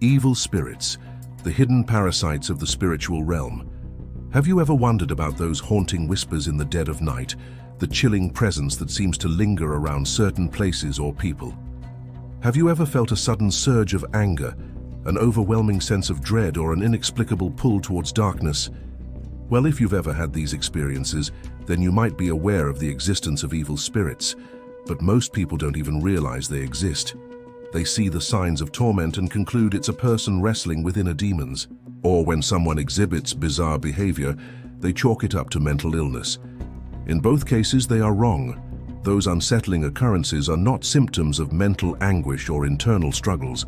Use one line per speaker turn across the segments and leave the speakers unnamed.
Evil spirits, the hidden parasites of the spiritual realm. Have you ever wondered about those haunting whispers in the dead of night, the chilling presence that seems to linger around certain places or people? Have you ever felt a sudden surge of anger, an overwhelming sense of dread, or an inexplicable pull towards darkness? Well, if you've ever had these experiences, then you might be aware of the existence of evil spirits, but most people don't even realize they exist. They see the signs of torment and conclude it's a person wrestling with inner demons. Or when someone exhibits bizarre behavior, they chalk it up to mental illness. In both cases, they are wrong. Those unsettling occurrences are not symptoms of mental anguish or internal struggles.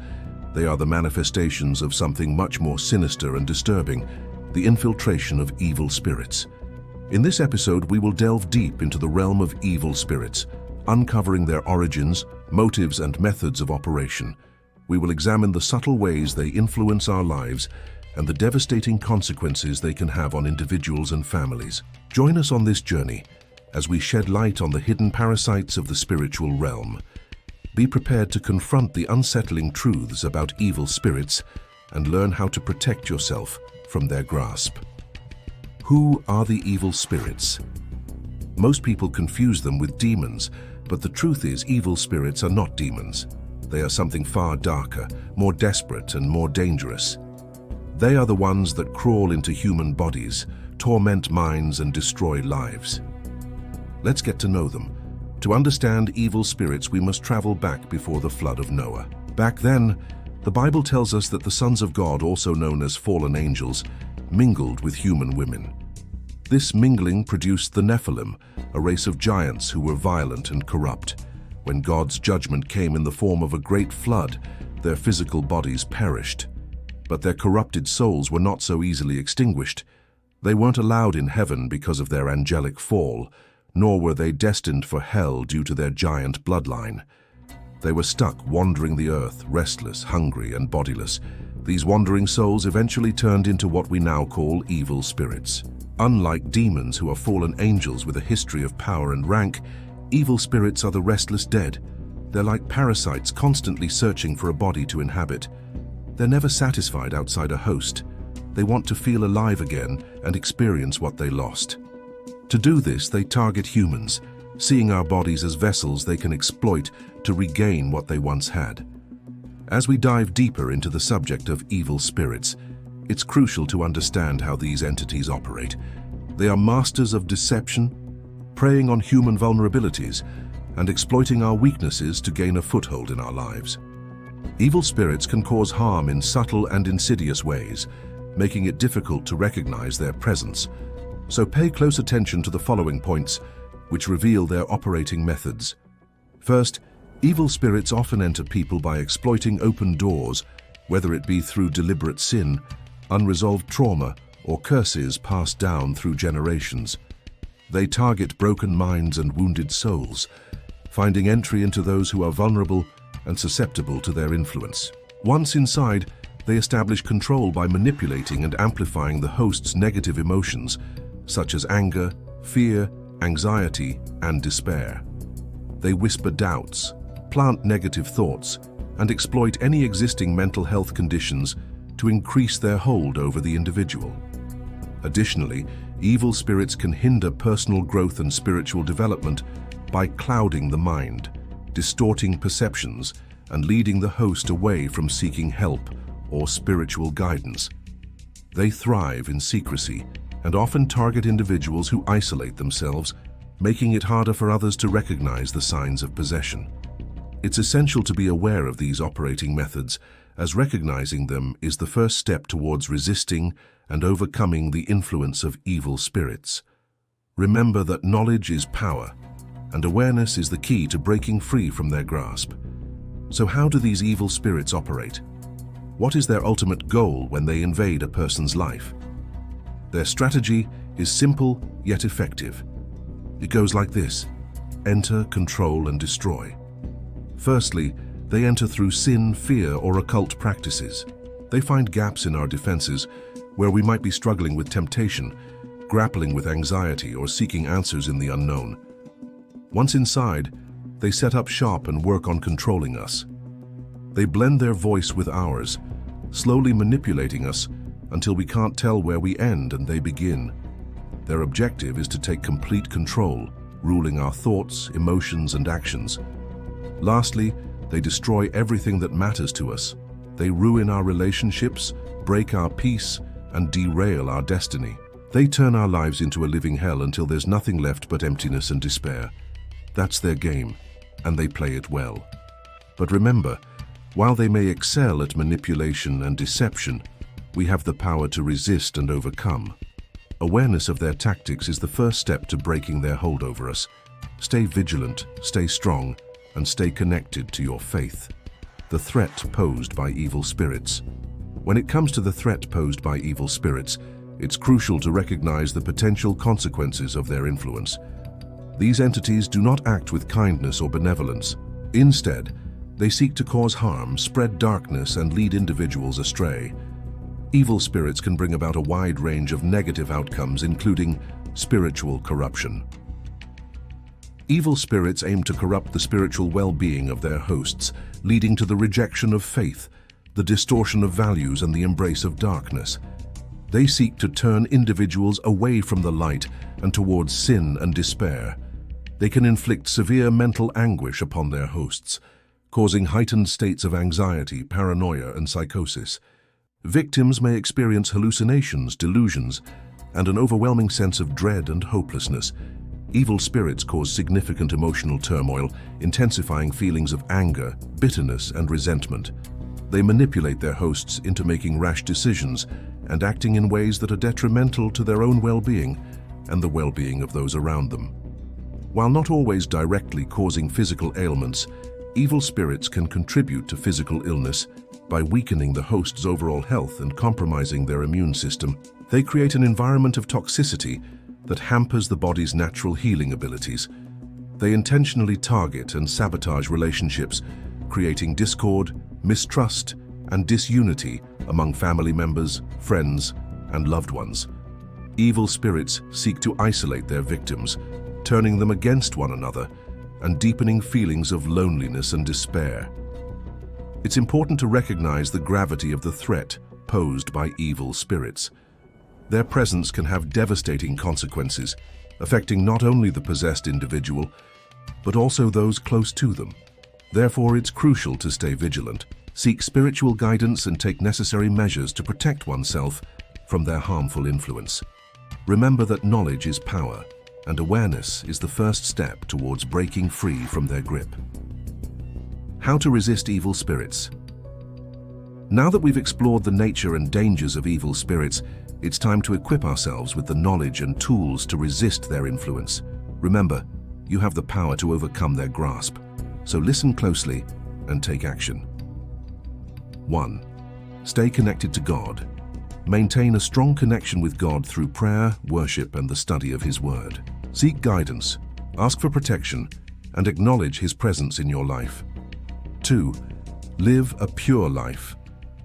They are the manifestations of something much more sinister and disturbing, the infiltration of evil spirits. In this episode, we will delve deep into the realm of evil spirits, uncovering their origins, motives, and methods of operation. We will examine the subtle ways they influence our lives and the devastating consequences they can have on individuals and families. Join us on this journey as we shed light on the hidden parasites of the spiritual realm. Be prepared to confront the unsettling truths about evil spirits and learn how to protect yourself from their grasp. Who are the evil spirits? Most people confuse them with demons, but the truth is evil spirits are not demons. They are something far darker, more desperate, and more dangerous. They are the ones that crawl into human bodies, torment minds, and destroy lives. Let's get to know them. To understand evil spirits, we must travel back before the flood of Noah. Back then, the Bible tells us that the sons of God, also known as fallen angels, mingled with human women. This mingling produced the Nephilim, a race of giants who were violent and corrupt. When God's judgment came in the form of a great flood, their physical bodies perished. But their corrupted souls were not so easily extinguished. They weren't allowed in heaven because of their angelic fall, nor were they destined for hell due to their giant bloodline. They were stuck wandering the earth, restless, hungry, and bodiless. These wandering souls eventually turned into what we now call evil spirits. Unlike demons, who are fallen angels with a history of power and rank, evil spirits are the restless dead. They're like parasites constantly searching for a body to inhabit. They're never satisfied outside a host. They want to feel alive again and experience what they lost. To do this, they target humans, seeing our bodies as vessels they can exploit to regain what they once had. As we dive deeper into the subject of evil spirits, it's crucial to understand how these entities operate. They are masters of deception, preying on human vulnerabilities, and exploiting our weaknesses to gain a foothold in our lives. Evil spirits can cause harm in subtle and insidious ways, making it difficult to recognize their presence. So pay close attention to the following points, which reveal their operating methods. First, evil spirits often enter people by exploiting open doors, whether it be through deliberate sin, unresolved trauma, or curses passed down through generations. They target broken minds and wounded souls, finding entry into those who are vulnerable and susceptible to their influence. Once inside, they establish control by manipulating and amplifying the host's negative emotions, such as anger, fear, anxiety, and despair. They whisper doubts, plant negative thoughts, and exploit any existing mental health conditions to increase their hold over the individual. Additionally, evil spirits can hinder personal growth and spiritual development by clouding the mind, distorting perceptions, and leading the host away from seeking help or spiritual guidance. They thrive in secrecy and often target individuals who isolate themselves, making it harder for others to recognize the signs of possession. It's essential to be aware of these operating methods, as recognizing them is the first step towards resisting and overcoming the influence of evil spirits. Remember that knowledge is power, and awareness is the key to breaking free from their grasp. So how do these evil spirits operate? What is their ultimate goal when they invade a person's life? Their strategy is simple yet effective. It goes like this: enter, control, and destroy. Firstly, they enter through sin, fear, or occult practices. They find gaps in our defenses where we might be struggling with temptation, grappling with anxiety, or seeking answers in the unknown. Once inside, they set up shop and work on controlling us. They blend their voice with ours, slowly manipulating us until we can't tell where we end and they begin. Their objective is to take complete control, ruling our thoughts, emotions, and actions. Lastly, they destroy everything that matters to us. They ruin our relationships, break our peace, and derail our destiny. They turn our lives into a living hell until there's nothing left but emptiness and despair. That's their game, and they play it well. But remember, while they may excel at manipulation and deception, we have the power to resist and overcome. Awareness of their tactics is the first step to breaking their hold over us. Stay vigilant, stay strong, and stay connected to your faith. The threat posed by evil spirits. When it comes to the threat posed by evil spirits, it's crucial to recognize the potential consequences of their influence. These entities do not act with kindness or benevolence. Instead, they seek to cause harm, spread darkness, and lead individuals astray. Evil spirits can bring about a wide range of negative outcomes, including spiritual corruption. Evil spirits aim to corrupt the spiritual well-being of their hosts, leading to the rejection of faith, the distortion of values, and the embrace of darkness. They seek to turn individuals away from the light and towards sin and despair. They can inflict severe mental anguish upon their hosts, causing heightened states of anxiety, paranoia, and psychosis. Victims may experience hallucinations, delusions, and an overwhelming sense of dread and hopelessness. Evil spirits cause significant emotional turmoil, intensifying feelings of anger, bitterness, and resentment. They manipulate their hosts into making rash decisions and acting in ways that are detrimental to their own well-being and the well-being of those around them. While not always directly causing physical ailments, evil spirits can contribute to physical illness by weakening the host's overall health and compromising their immune system. They create an environment of toxicity that hampers the body's natural healing abilities. They intentionally target and sabotage relationships, creating discord, mistrust, and disunity among family members, friends, and loved ones. Evil spirits seek to isolate their victims, turning them against one another and deepening feelings of loneliness and despair. It's important to recognize the gravity of the threat posed by evil spirits. Their presence can have devastating consequences, affecting not only the possessed individual, but also those close to them. Therefore, it's crucial to stay vigilant, seek spiritual guidance, and take necessary measures to protect oneself from their harmful influence. Remember that knowledge is power, and awareness is the first step towards breaking free from their grip. How to resist evil spirits. Now that we've explored the nature and dangers of evil spirits, it's time to equip ourselves with the knowledge and tools to resist their influence. Remember, you have the power to overcome their grasp, so listen closely and take action. 1. Stay connected to God. Maintain a strong connection with God through prayer, worship, and the study of His Word. Seek guidance, ask for protection, and acknowledge His presence in your life. 2. Live a pure life.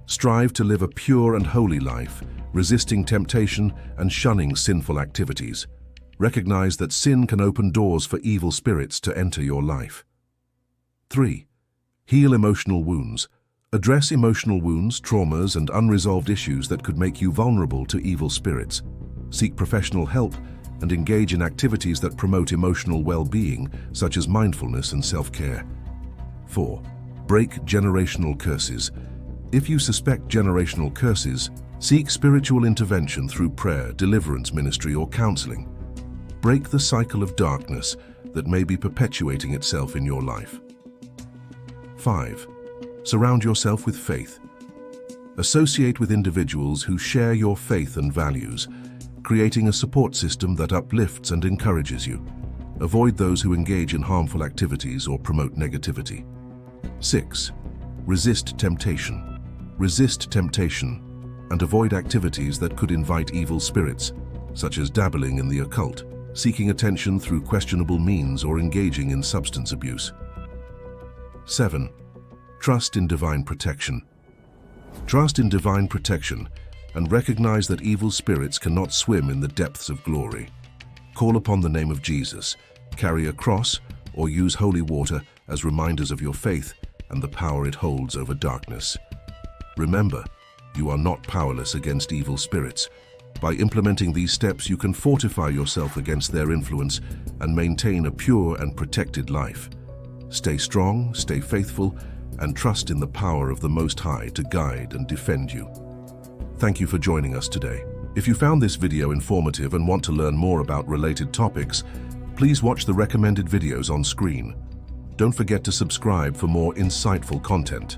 Strive to live a pure and holy life, resisting temptation and shunning sinful activities. Recognize that sin can open doors for evil spirits to enter your life. 3. Heal emotional wounds. Address emotional wounds, traumas, and unresolved issues that could make you vulnerable to evil spirits. Seek professional help and engage in activities that promote emotional well-being, such as mindfulness and self-care. 4. Break generational curses. If you suspect generational curses, seek spiritual intervention through prayer, deliverance ministry, or counseling. Break the cycle of darkness that may be perpetuating itself in your life. 5. Surround yourself with faith. Associate with individuals who share your faith and values, creating a support system that uplifts and encourages you. Avoid those who engage in harmful activities or promote negativity. 6. Resist temptation. Resist temptation and avoid activities that could invite evil spirits, such as dabbling in the occult, seeking attention through questionable means, or engaging in substance abuse. 7. Trust in divine protection. Trust in divine protection and recognize that evil spirits cannot swim in the depths of glory. Call upon the name of Jesus, carry a cross, or use holy water as reminders of your faith and the power it holds over darkness. Remember, you are not powerless against evil spirits. By implementing these steps, you can fortify yourself against their influence and maintain a pure and protected life. Stay strong, stay faithful, and trust in the power of the Most High to guide and defend you. Thank you for joining us today. If you found this video informative and want to learn more about related topics, please watch the recommended videos on screen. Don't forget to subscribe for more insightful content.